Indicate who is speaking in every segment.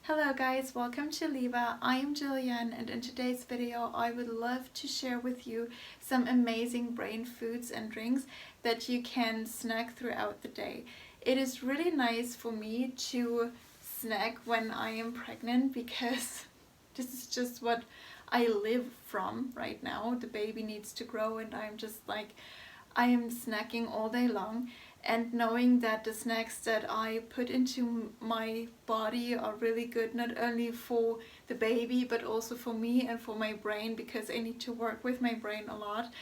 Speaker 1: Hello guys, welcome to Liva. I am Jillian, and in today's video I would love to share with you some amazing brain foods and drinks that you can snack throughout the day. It is really nice for me to snack when I am pregnant because this is just what I live from right now. The baby needs to grow and I'm just like, I am snacking all day long, and knowing that the snacks that I put into my body are really good, not only for the baby but also for me and for my brain, because I need to work with my brain a lot.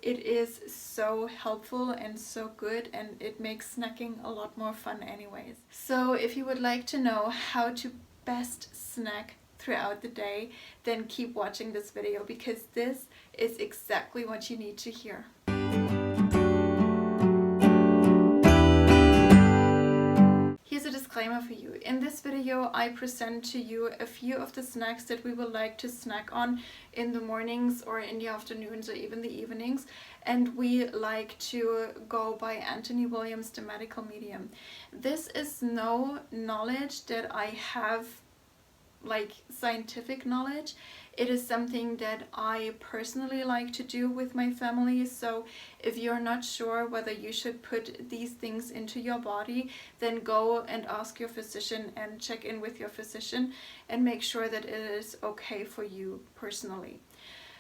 Speaker 1: It is so helpful and so good, and it makes snacking a lot more fun anyways. So if you would like to know how to best snack throughout the day, then keep watching this video, because this is exactly what you need to hear. Here's a disclaimer for you. In this video I present to you a few of the snacks that we would like to snack on in the mornings or in the afternoons or even the evenings, and we like to go by Anthony Williams, the medical medium. This is no knowledge that I have, like scientific knowledge. It is something that I personally like to do with my family. So if you're not sure whether you should put these things into your body, then go and ask your physician and check in with your physician and make sure that it is okay for you personally.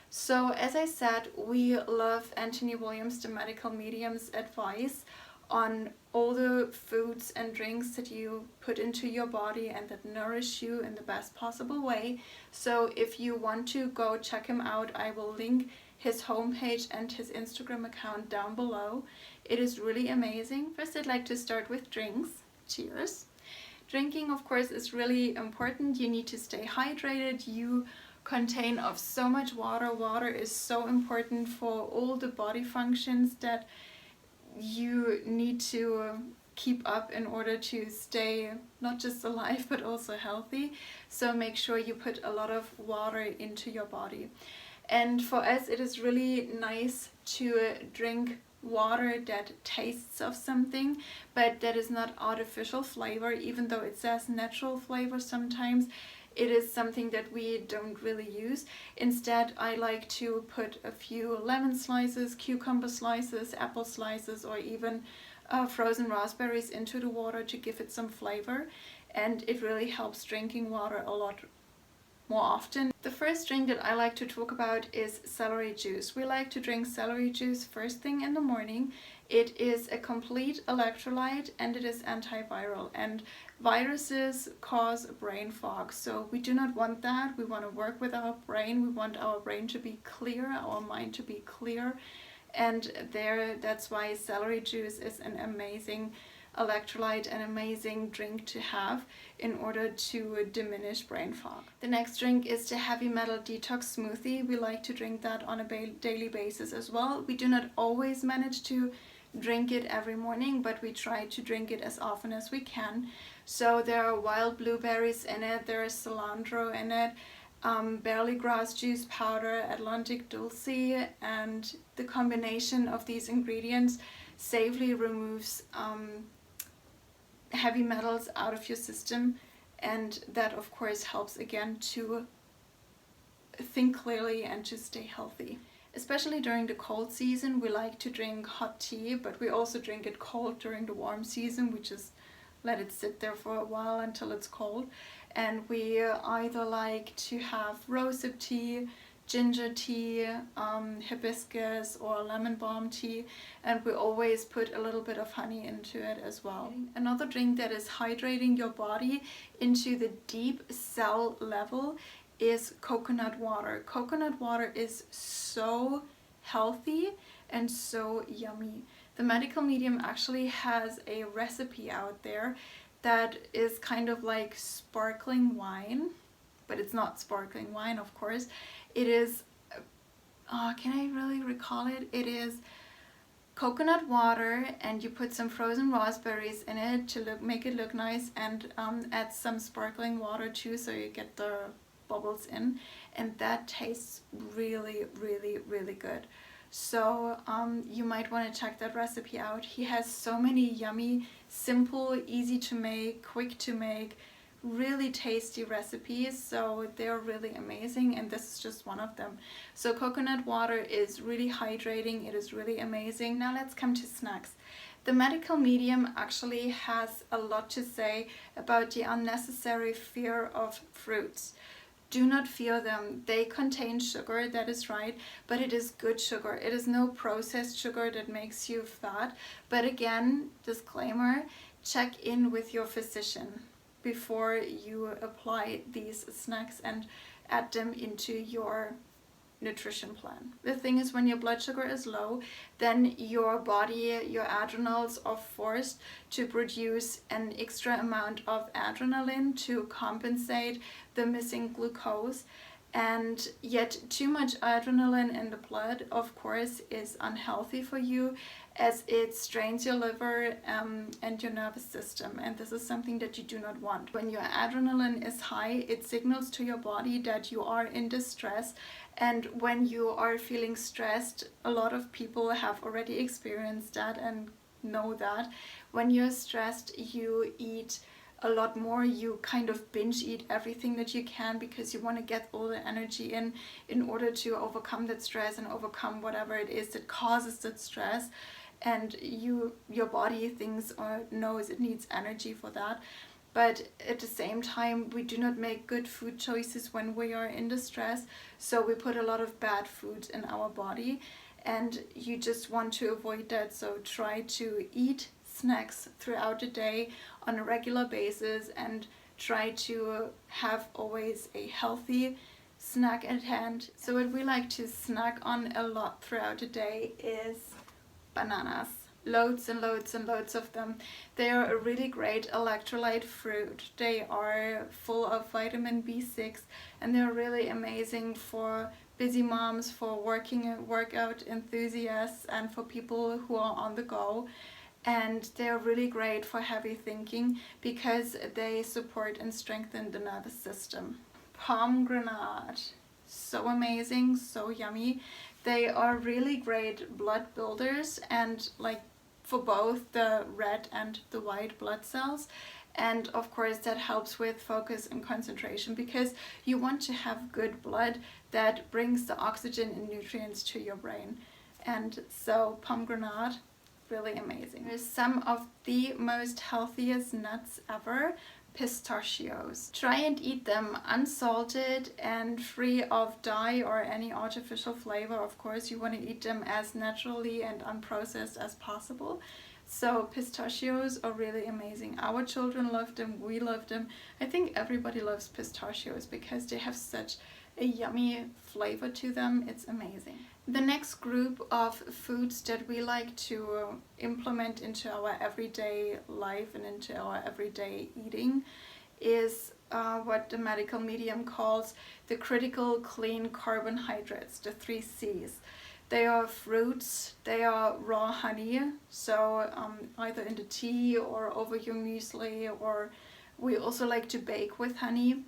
Speaker 1: So as I said, we love Anthony Williams, the medical medium's advice on all the foods and drinks that you put into your body and that nourish you in the best possible way. So if you want to go check him out, I will link his homepage and his Instagram account down below. It is really amazing. First, I'd like to start with drinks. Cheers. Drinking, of course, is really important. You need to stay hydrated. You contain of so much water. Water is so important for all the body functions that you need to keep up in order to stay not just alive but also healthy. So make sure you put a lot of water into your body. And for us, it is really nice to drink water that tastes of something, but that is not artificial flavor, even though it says natural flavor sometimes. It is something that we don't really use. Instead, I like to put a few lemon slices, cucumber slices, apple slices, or even frozen raspberries into the water to give it some flavor. And it really helps drinking water a lot more often. The first drink that I like to talk about is celery juice. We like to drink celery juice first thing in the morning. It is a complete electrolyte and it is antiviral, and viruses cause brain fog, so we do not want that. We want to work with our brain. We want our brain to be clear, our mind to be clear, and that's why celery juice is an amazing electrolyte, an amazing drink to have in order to diminish brain fog. The next drink is the heavy metal detox smoothie. We like to drink that on a daily basis as well. We do not always manage to drink it every morning, but we try to drink it as often as we can. So there are wild blueberries in it, there is cilantro in it, barley grass juice powder, Atlantic dulce, and the combination of these ingredients safely removes heavy metals out of your system, and that of course helps again to think clearly and to stay healthy. Especially during the cold season, we like to drink hot tea, but we also drink it cold during the warm season. We just let it sit there for a while until it's cold. And we either like to have rosehip tea, ginger tea, hibiscus or lemon balm tea, and we always put a little bit of honey into it as well. Another drink that is hydrating your body into the deep cell level is coconut water. Coconut water is so healthy and so yummy. The medical medium actually has a recipe out there that is kind of like sparkling wine, but it's not sparkling wine, of course. It is, can I really recall it? It is coconut water, and you put some frozen raspberries in it to make it look nice, and add some sparkling water too, so you get the bubbles in, and that tastes really, really, really good. So you might want to check that recipe out. He has so many yummy, simple, easy to make, quick to make really tasty recipes, so they're really amazing, and this is just one of them. So coconut water is really hydrating, it is really amazing. Now let's come to snacks. The medical medium actually has a lot to say about the unnecessary fear of fruits. Do not fear them. They contain sugar, that is right, but it is good sugar. It is no processed sugar that makes you fat. But again, disclaimer, check in with your physician before you apply these snacks and add them into your nutrition plan. The thing is, when your blood sugar is low, then your body, your adrenals are forced to produce an extra amount of adrenaline to compensate the missing glucose. And yet too much adrenaline in the blood, of course, is unhealthy for you, as it strains your liver and your nervous system, and this is something that you do not want. When your adrenaline is high, it signals to your body that you are in distress, and when you are feeling stressed, a lot of people have already experienced that and know that when you're stressed, you eat a lot more. You kind of binge eat everything that you can because you want to get all the energy in order to overcome that stress and overcome whatever it is that causes that stress, and your body thinks or knows it needs energy for that. But at the same time, we do not make good food choices when we are in distress, so we put a lot of bad foods in our body, and you just want to avoid that. So try to eat snacks throughout the day on a regular basis, and try to have always a healthy snack at hand. So what we like to snack on a lot throughout the day is bananas. Loads and loads and loads of them. They are a really great electrolyte fruit. They are full of vitamin B6, and they're really amazing for busy moms, for workout enthusiasts, and for people who are on the go. And they're really great for heavy thinking because they support and strengthen the nervous system. Pomegranate, so amazing, so yummy. They are really great blood builders, and like for both the red and the white blood cells. And of course that helps with focus and concentration, because you want to have good blood that brings the oxygen and nutrients to your brain. And so pomegranate, really amazing. There's some of the most healthiest nuts ever, pistachios. Try and eat them unsalted and free of dye or any artificial flavor. Of course, you want to eat them as naturally and unprocessed as possible. So pistachios are really amazing. Our children love them, we love them. I think everybody loves pistachios because they have such a yummy flavor to them. It's amazing. The next group of foods that we like to implement into our everyday life and into our everyday eating is what the medical medium calls the critical clean carbohydrates, the 3 C's. They are fruits, they are raw honey, so either in the tea or over your muesli, or we also like to bake with honey,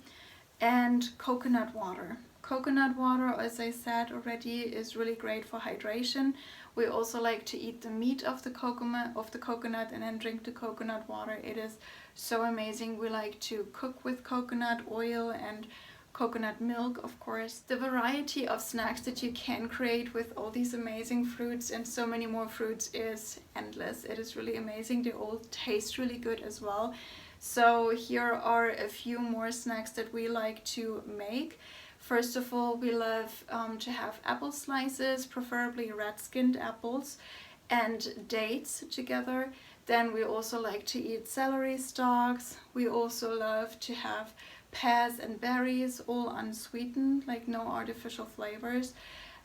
Speaker 1: and coconut water. Coconut water, as I said already, is really great for hydration. We also like to eat the meat of the coconut and then drink the coconut water. It is so amazing. We like to cook with coconut oil and coconut milk, of course. The variety of snacks that you can create with all these amazing fruits and so many more fruits is endless. It is really amazing. They all taste really good as well. So here are a few more snacks that we like to make. First of all, we love to have apple slices, preferably red-skinned apples, and dates together. Then we also like to eat celery stalks. We also love to have pears and berries, all unsweetened, like no artificial flavors.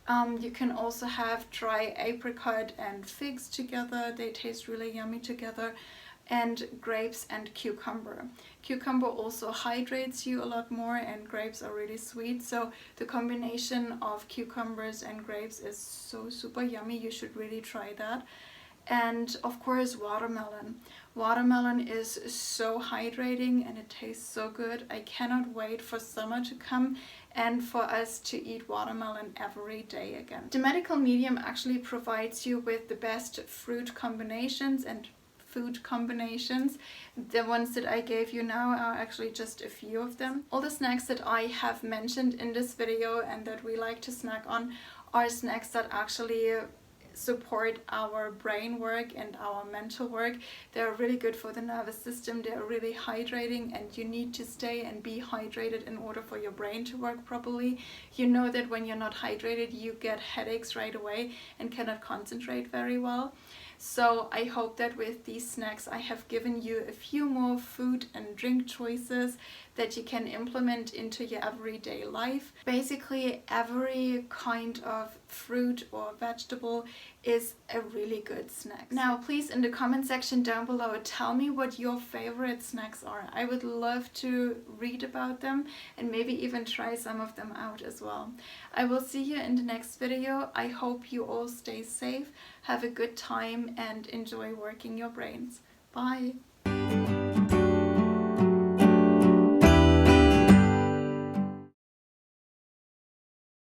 Speaker 1: You can also have dry apricot and figs together. They taste really yummy together. And grapes and cucumber. Cucumber also hydrates you a lot more, and grapes are really sweet. So the combination of cucumbers and grapes is so super yummy. You should really try that. And of course, watermelon. Watermelon is so hydrating and it tastes so good. I cannot wait for summer to come and for us to eat watermelon every day again. The medical medium actually provides you with the best fruit combinations and food combinations. The ones that I gave you now are actually just a few of them. All the snacks that I have mentioned in this video and that we like to snack on are snacks that actually support our brain work and our mental work. They're really good for the nervous system. They're really hydrating, and you need to stay and be hydrated in order for your brain to work properly. You know that when you're not hydrated, you get headaches right away and cannot concentrate very well. So I hope that with these snacks I have given you a few more food and drink choices that you can implement into your everyday life. Basically, every kind of fruit or vegetable is a really good snack. Now, please in the comment section down below tell me what your favorite snacks are. I would love to read about them and maybe even try some of them out as well. I will see you in the next video. I hope you all stay safe, have a good time, and enjoy working your brains. Bye!